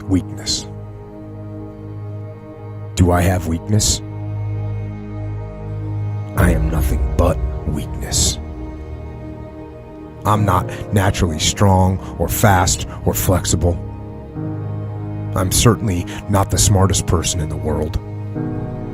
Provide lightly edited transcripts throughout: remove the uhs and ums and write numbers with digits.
weakness. Do I have weakness? I am nothing but weakness. I'm not naturally strong or fast or flexible. I'm certainly not the smartest person in the world.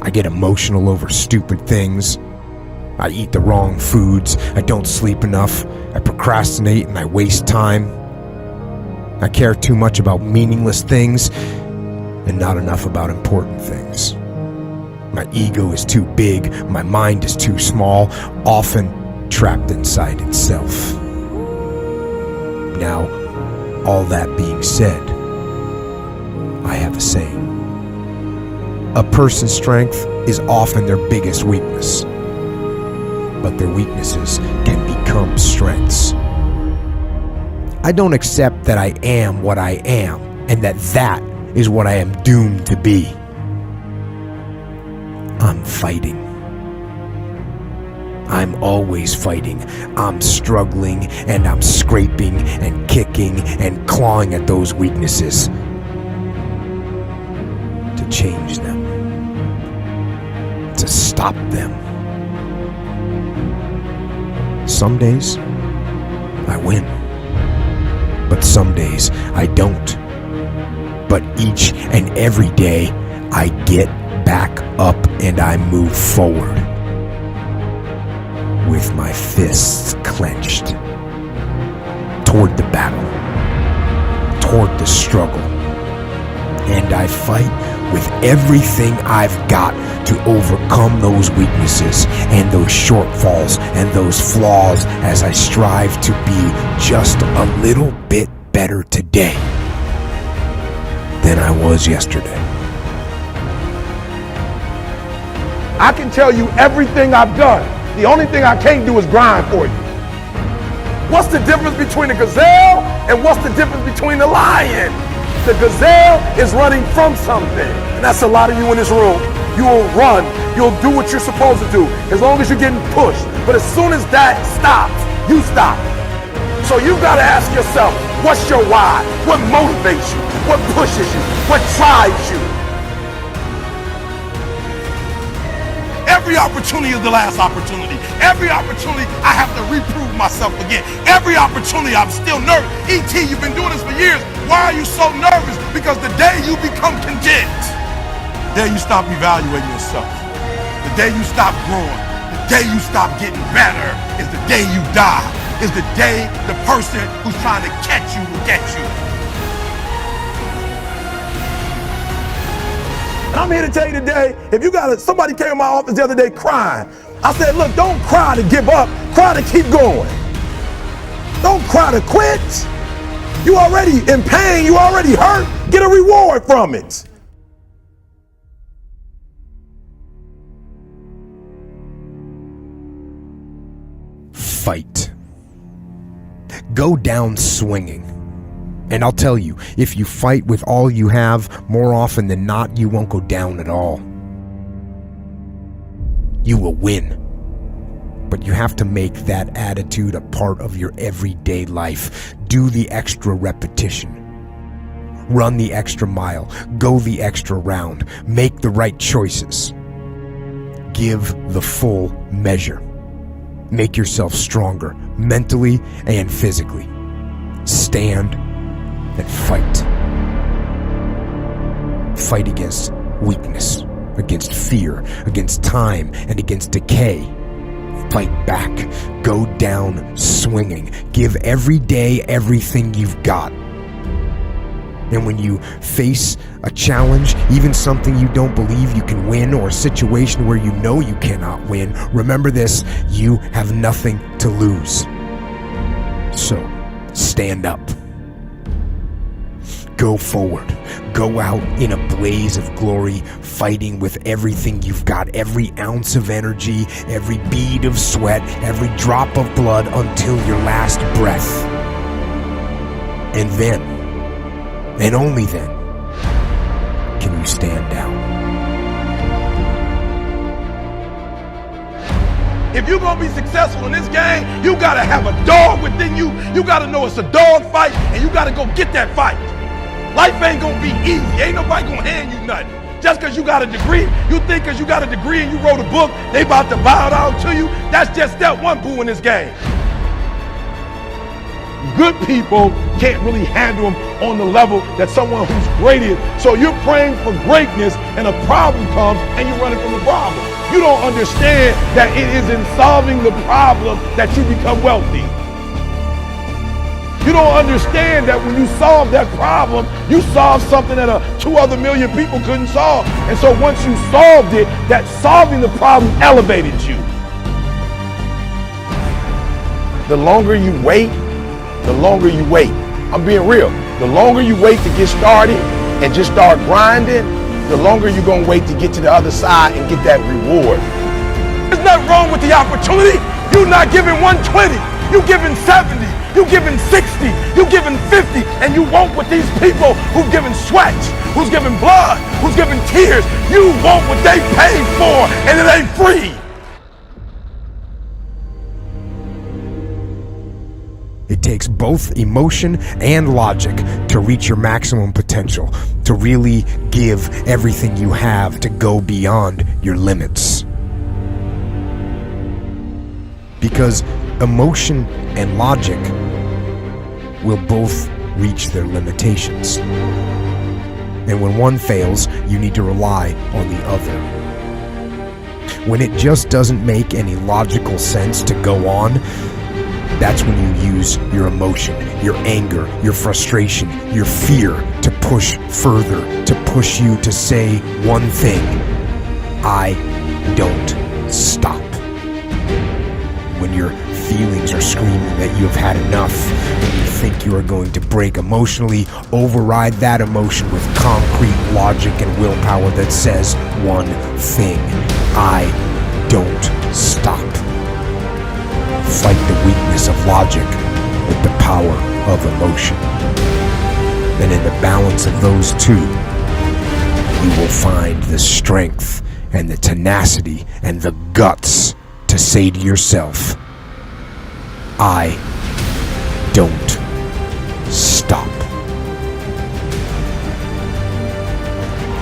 I get emotional over stupid things. I eat the wrong foods. I don't sleep enough. I procrastinate and I waste time. I care too much about meaningless things and not enough about important things. My ego is too big. My mind is too small, often trapped inside itself. Now, all that being said, I have a saying. A person's strength is often their biggest weakness, but their weaknesses can become strengths. I don't accept that I am what I am, and that is what I am doomed to be. I'm fighting. I'm always fighting. I'm struggling and I'm scraping and kicking and clawing at those weaknesses to change them, to stop them. Some days I win, but some days I don't. But each and every day I get back up and I move forward with my fists clenched toward the battle, toward the struggle. And I fight with everything I've got to overcome those weaknesses and those shortfalls and those flaws as I strive to be just a little bit better today than I was yesterday. I can tell you everything I've done. The only thing I can't do is grind for you. What's the difference between a gazelle and what's the difference between a lion? The gazelle is running from something. And that's a lot of you in this room. You will run. You'll do what you're supposed to do as long as you're getting pushed. But as soon as that stops, you stop. So you've got to ask yourself, what's your why? What motivates you? What pushes you? What drives you? Every opportunity is the last opportunity. Every opportunity I have to reprove myself again. Every opportunity I'm still nervous. E.T., you've been doing this for years. Why are you so nervous? Because the day you become content, the day you stop evaluating yourself, the day you stop growing, the day you stop getting better is the day you die. Is the day the person who's trying to catch you will get you. And I'm here to tell you today, if you got somebody came in my office the other day crying. I said, look, don't cry to give up, cry to keep going. Don't cry to quit. You already in pain, you already hurt, get a reward from it. Fight. Go down swinging. And I'll tell you, if you fight with all you have, more often than not, you won't go down at all. You will win. But you have to make that attitude a part of your everyday life. Do the extra repetition. Run the extra mile. Go the extra round. Make the right choices. Give the full measure. Make yourself stronger, mentally and physically. Stand and fight. Fight against weakness, against fear, against time, and against decay. Fight back. Go down swinging. Give every day everything you've got. And when you face a challenge, even something you don't believe you can win, or a situation where you know you cannot win, remember this: you have nothing to lose. So, stand up. Go forward. Go out in a blaze of glory, fighting with everything you've got, every ounce of energy, every bead of sweat, every drop of blood, until your last breath. And then, and only then, can you stand down. If you're gonna be successful in this game, you gotta have a dog within you. You gotta know it's a dog fight, and you gotta go get that fight. Life ain't gonna be easy. Ain't nobody gonna hand you nothing. Just because you got a degree, you think because you got a degree and you wrote a book, they about to bow down to you. That's just step one, boo, in this game. Good people can't really handle them on the level that someone who's great is. So you're praying for greatness and a problem comes and you're running from the problem. You don't understand that it is in solving the problem that you become wealthy. You don't understand that when you solve that problem, you solve something that 2 other million people couldn't solve. And so once you solved it, that solving the problem elevated you. The longer you wait, the longer you wait. I'm being real. The longer you wait to get started and just start grinding, the longer you're gonna wait to get to the other side and get that reward. There's nothing wrong with the opportunity. You're not giving 120, you're giving 70, you're giving 60, you're giving 50, and you want what these people who've given sweat, who's given blood, who's given tears, you want what they paid for, and it ain't free. It takes both emotion and logic to reach your maximum potential, to really give everything you have, to go beyond your limits. Because emotion and logic will both reach their limitations. And when one fails, you need to rely on the other. When it just doesn't make any logical sense to go on, that's when you use your emotion, your anger, your frustration, your fear to push further, to push you to say one thing: I don't stop. When your feelings are screaming that you have had enough, when you think you are going to break emotionally, override that emotion with concrete logic and willpower that says one thing: I don't stop. Fight the weakness of logic with the power of emotion. And in the balance of those two, you will find the strength and the tenacity and the guts to say to yourself, I don't stop.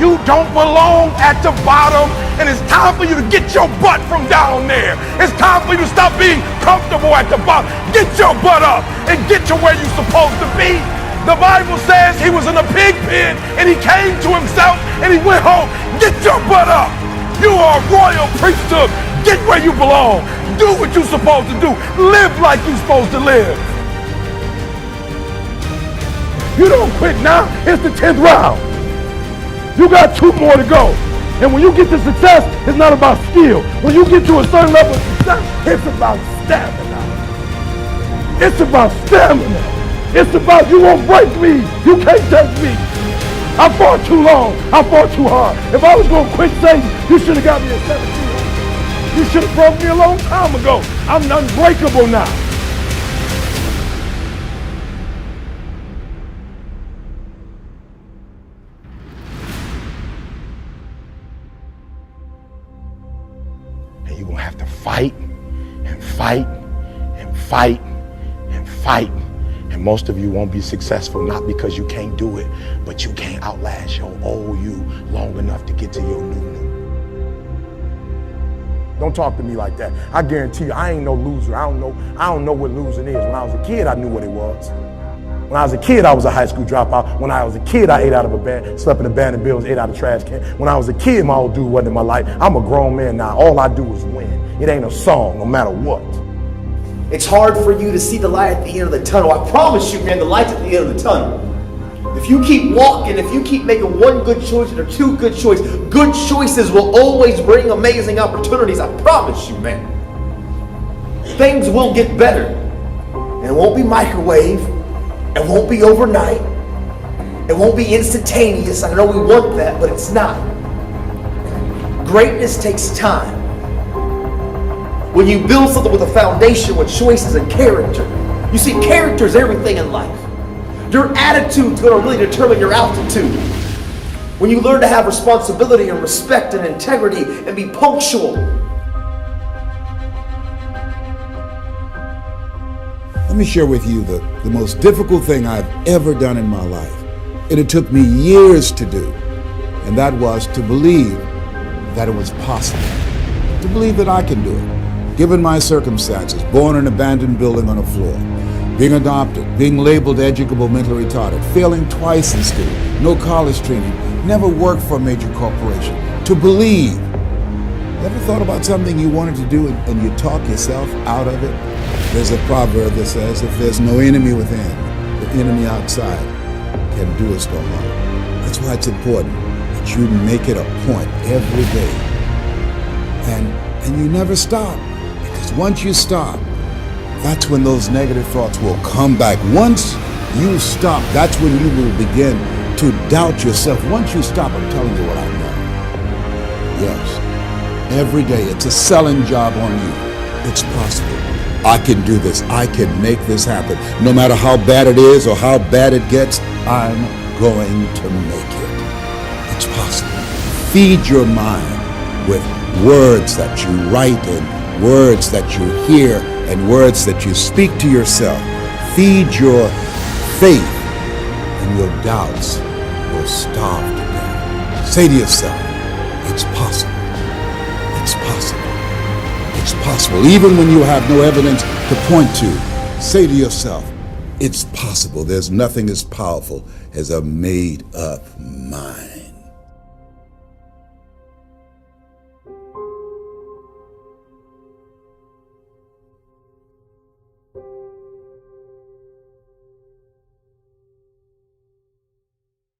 You don't belong at the bottom, and it's time for you to get your butt from down there. It's time for you to stop being comfortable at the bottom. Get your butt up and get to where you're supposed to be. The Bible says he was in a pig pen and he came to himself and he went home. Get your butt up. You are a royal priesthood. Get where you belong. Do what you're supposed to do. Live like you're supposed to live. You don't quit now. It's the 10th round. You got 2 more to go. And when you get to success, it's not about skill. When you get to a certain level of success, it's about stamina. It's about stamina. It's about you won't break me. You can't touch me. I fought too long. I fought too hard. If I was going to quit Satan, you should have got me at 17. You should have broke me a long time ago. I'm unbreakable now. And you're going to have to fight and fight and fight and fight. And most of you won't be successful, not because you can't do it, but you can't outlast your old you long enough to get to your new. Don't talk to me like that. I guarantee you, I ain't no loser. I don't know what losing is. When I was a kid, I knew what it was. When I was a kid, I was a high school dropout. When I was a kid, I ate out of a bed, slept in abandoned buildings, ate out of trash can. When I was a kid, my old dude wasn't in my life. I'm a grown man now. All I do is win. It ain't a song, no matter what. It's hard for you to see the light at the end of the tunnel. I promise you, man, the light's at the end of the tunnel. If you keep walking, if you keep making one good choice or 2 good choices will always bring amazing opportunities. I promise you, man. Things will get better. And it won't be microwave. It won't be overnight. It won't be instantaneous. I know we want that, but it's not. Greatness takes time. When you build something with a foundation with choices and character, you see, character is everything in life. Your attitude is going to really determine your altitude. When you learn to have responsibility and respect and integrity and be punctual. Let me share with you the most difficult thing I've ever done in my life And it took me years to do. And that was to believe that it was possible. To believe that I can do it. Given my circumstances, born in an abandoned building on a floor, being adopted, being labeled educable mentally retarded, failing twice in school, no college training, never worked for a major corporation. To believe. Ever thought about something you wanted to do and you talk yourself out of it? There's a proverb that says, if there's no enemy within, the enemy outside can do us no harm. That's why it's important that you make it a point every day. And you never stop. Because once you stop, that's when those negative thoughts will come back. Once you stop, that's when you will begin to doubt yourself. Once you stop, I'm telling you what I know. Yes, every day it's a selling job on you. It's possible. I can do this. I can make this happen. No matter how bad it is or how bad it gets, I'm going to make it. It's possible. Feed your mind with words that you write and words that you hear and words that you speak to yourself. Feed your faith and your doubts will starve to death. Say to yourself, it's possible. It's possible. It's possible. Even when you have no evidence to point to, say to yourself, it's possible. There's nothing as powerful as a made-up mind.